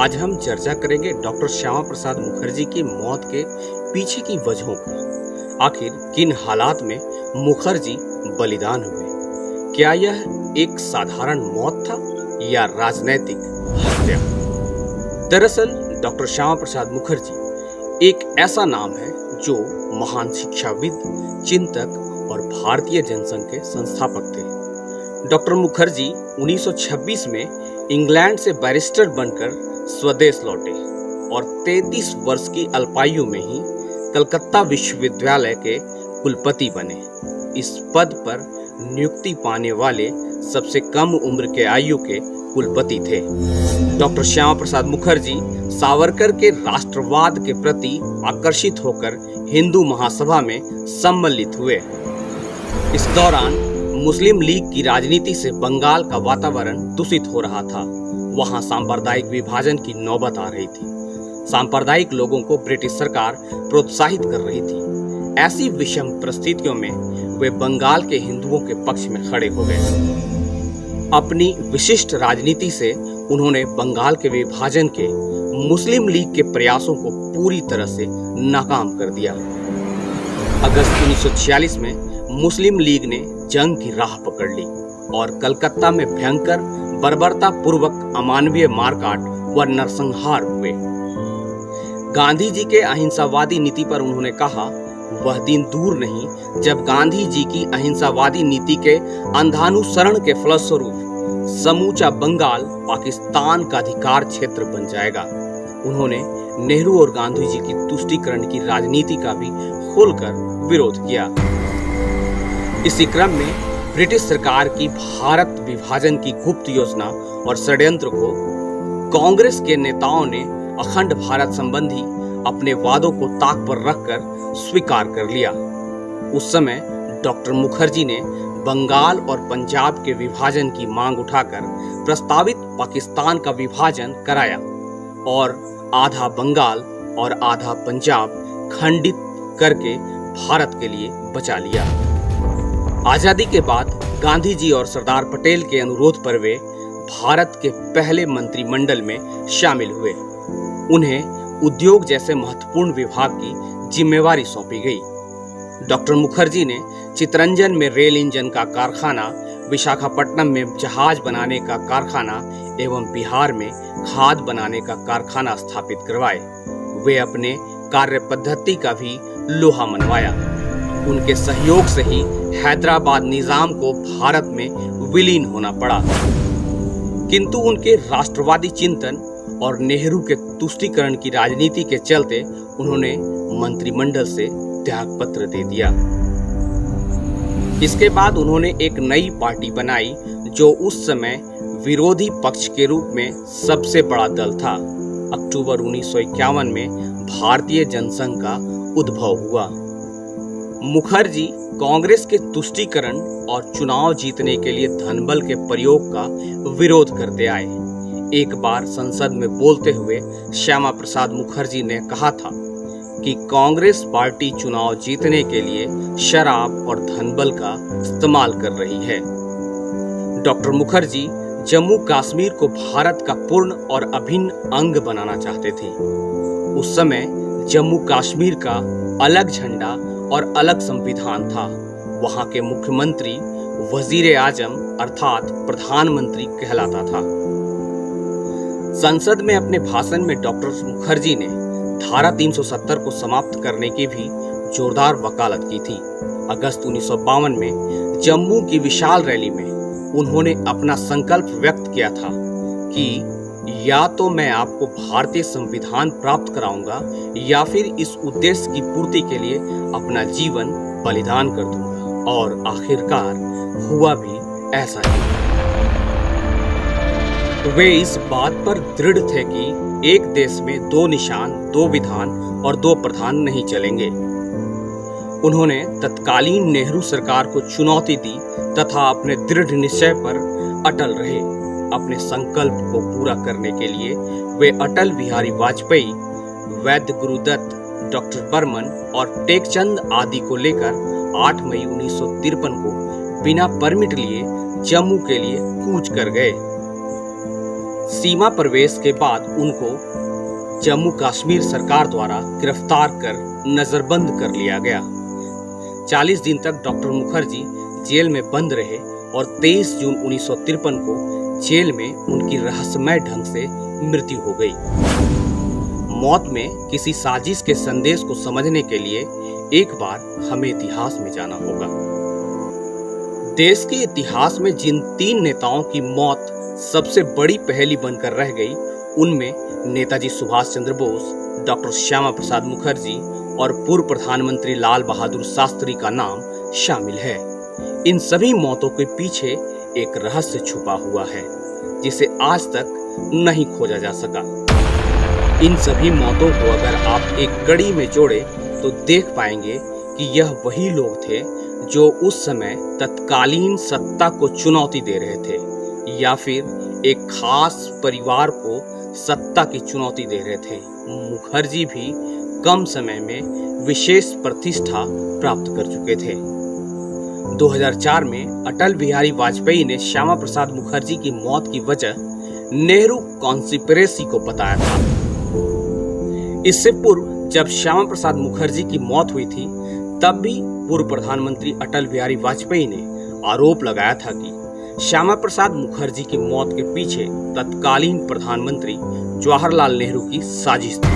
आज हम चर्चा करेंगे डॉक्टर श्यामा प्रसाद मुखर्जी की मौत के पीछे की वजहों पर। आखिर किन हालात में मुखर्जी बलिदान हुए? क्या यह एक साधारण मौत था या राजनैतिक हत्या? दरअसल डॉक्टर श्यामा प्रसाद मुखर्जी एक ऐसा नाम है जो महान शिक्षाविद, चिंतक और भारतीय जनसंघ के संस्थापक थे। डॉक्टर मुखर्जी 1926 में इंग्लैंड से बैरिस्टर बनकर स्वदेश लौटे और 33 वर्ष की अल्पायु में ही कलकत्ता विश्वविद्यालय के कुलपति बने। इस पद पर नियुक्ति पाने वाले सबसे कम उम्र के आयु के कुलपति थे। डॉक्टर श्यामा प्रसाद मुखर्जी सावरकर के राष्ट्रवाद के प्रति आकर्षित होकर हिंदू महासभा में सम्मिलित हुए। इस दौरान मुस्लिम लीग की राजनीति से बंगाल का वातावरण दूषित हो रहा था। वहां सांप्रदायिक विभाजन की नौबत आ रही थी। सांप्रदायिक लोगों को ब्रिटिश सरकार प्रोत्साहित कर रही थी। ऐसी विषम परिस्थितियों में वे बंगाल के हिंदुओं के पक्ष में खड़े हो गए। अपनी विशिष्ट राजनीति से उन्होंने बंगाल के विभाजन के मुस्लिम लीग के प्रयासों को पूरी तरह से नाकाम कर दिया। अगस्त 1946 में मुस्लिम लीग ने जंग की राह पकड़ ली और कलकत्ता में भयंकर बर्बरता पूर्वक अमानवीय मारकाट व नरसंहार हुए। गांधी जी के अहिंसावादी नीति पर उन्होंने कहा, वह दिन दूर नहीं जब गांधी जी की अहिंसावादी नीति के अंधानुसरण के फलस्वरूप समूचा बंगाल पाकिस्तान का अधिकार क्षेत्र बन जाएगा। उन्होंने नेहरू और गांधी जी की तुष्टीकरण की राजनीति का भी खुलकर विरोध किया। इसी क्रम में ब्रिटिश सरकार की भारत विभाजन की गुप्त योजना और षड्यंत्र को कांग्रेस के नेताओं ने अखंड भारत संबंधी अपने वादों को ताक पर रखकर स्वीकार कर लिया। उस समय डॉक्टर मुखर्जी ने बंगाल और पंजाब के विभाजन की मांग उठाकर प्रस्तावित पाकिस्तान का विभाजन कराया और आधा बंगाल और आधा पंजाब खंडित करके भारत के लिए बचा लिया। आजादी के बाद गांधी जी और सरदार पटेल के अनुरोध पर वे भारत के पहले मंत्रिमंडल में शामिल हुए। उन्हें उद्योग जैसे महत्वपूर्ण विभाग की जिम्मेवारी सौंपी गई। डॉक्टर मुखर्जी ने चितरंजन में रेल इंजन का कारखाना, विशाखापट्टनम में जहाज बनाने का कारखाना एवं बिहार में खाद बनाने का कारखाना स्थापित करवाए। वे अपने कार्य पद्धति का भी लोहा मनवाया। उनके सहयोग से ही हैदराबाद निजाम को भारत में विलीन होना पड़ा। किंतु उनके राष्ट्रवादी चिंतन और नेहरू के तुष्टीकरण की राजनीति के चलते उन्होंने मंत्रिमंडल से त्यागपत्र दे दिया। इसके बाद उन्होंने एक नई पार्टी बनाई जो उस समय विरोधी पक्ष के रूप में सबसे बड़ा दल था। अक्टूबर 1951 में भारतीय जनसंघ का उद्भव हुआ। मुखर्जी कांग्रेस के तुष्टीकरण और चुनाव जीतने के लिए धनबल के प्रयोग का विरोध करते आए। एक बार संसद में बोलते हुए श्यामा प्रसाद मुखर्जी ने कहा था कि कांग्रेस पार्टी चुनाव जीतने के लिए शराब और धनबल का इस्तेमाल कर रही है। डॉक्टर मुखर्जी जम्मू कश्मीर को भारत का पूर्ण और अभिन्न अंग बनाना चाहते थे। उस समय जम्मू कश्मीर का अलग झंडा और अलग संविधान था। वहां के मुख्यमंत्री वजीर आजम अर्थात प्रधानमंत्री कहलाता था। संसद में अपने भाषण में डॉक्टर मुखर्जी ने धारा 370 को समाप्त करने की भी जोरदार वकालत की थी। अगस्त 1952 में जम्मू की विशाल रैली में उन्होंने अपना संकल्प व्यक्त किया था कि या तो मैं आपको भारतीय संविधान प्राप्त कराऊंगा या फिर इस उद्देश्य की पूर्ति के लिए अपना जीवन बलिदान कर दूंगा। और आखिरकार हुआ भी ऐसा ही। वे इस बात पर दृढ़ थे कि एक देश में दो निशान, दो विधान और दो प्रधान नहीं चलेंगे। उन्होंने तत्कालीन नेहरू सरकार को चुनौती दी तथा अपने दृढ़ निश्चय पर अटल रहे। अपने संकल्प को पूरा करने के लिए वे अटल बिहारी वाजपेयी, वैद्य गुरुदत्त, डॉक्टर बर्मन और टेकचंद आदि को लेकर 8 मई 1953 को बिना परमिट लिए जम्मू के लिए कूच कर गए। सीमा प्रवेश के बाद उनको जम्मू कश्मीर सरकार द्वारा गिरफ्तार कर नजरबंद कर लिया गया। 40 दिन तक डॉक्टर मुखर्जी जेल में बंद रहे और 23 जून 1953 को जेल में उनकी रहस्यमय ढंग से मृत्यु हो गई। मौत में किसी साजिश के संदेश को समझने के लिए एक बार हमें इतिहास में जाना होगा। देश के इतिहास में जिन 3 नेताओं की मौत सबसे बड़ी पहेली बनकर रह गई, उनमें नेताजी सुभाष चंद्र बोस, डॉक्टर श्यामा प्रसाद मुखर्जी और पूर्व प्रधानमंत्री लाल बहादुर शास्त्री का नाम शामिल है। इन सभी मौतों के पीछे एक रहस्य छुपा हुआ है जिसे आज तक नहीं खोजा जा सका। इन सभी मौतों को अगर आप एक कड़ी में जोड़े तो देख पाएंगे कि यह वही लोग थे जो उस समय तत्कालीन सत्ता को चुनौती दे रहे थे या फिर एक खास परिवार को सत्ता की चुनौती दे रहे थे। मुखर्जी भी कम समय में विशेष प्रतिष्ठा प्राप्त कर चुके थे। 2004 में अटल बिहारी वाजपेयी ने श्यामा प्रसाद मुखर्जी की मौत की वजह नेहरू कॉन्स्पिरेसी को बताया था। इससे पूर्व जब श्यामा प्रसाद मुखर्जी की मौत हुई थी, तब भी पूर्व प्रधानमंत्री अटल बिहारी वाजपेयी ने आरोप लगाया था कि श्यामा प्रसाद मुखर्जी की मौत के पीछे तत्कालीन प्रधानमंत्री जवाहरलाल नेहरू की साजिश थी।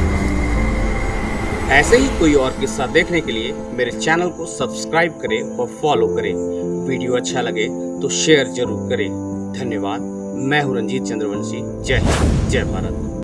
ऐसे ही कोई और किस्सा देखने के लिए मेरे चैनल को सब्सक्राइब करें और फॉलो करें। वीडियो अच्छा लगे तो शेयर जरूर करें। धन्यवाद। मैं हूं रंजीत चंद्रवंशी। जय हिंद, जय भारत।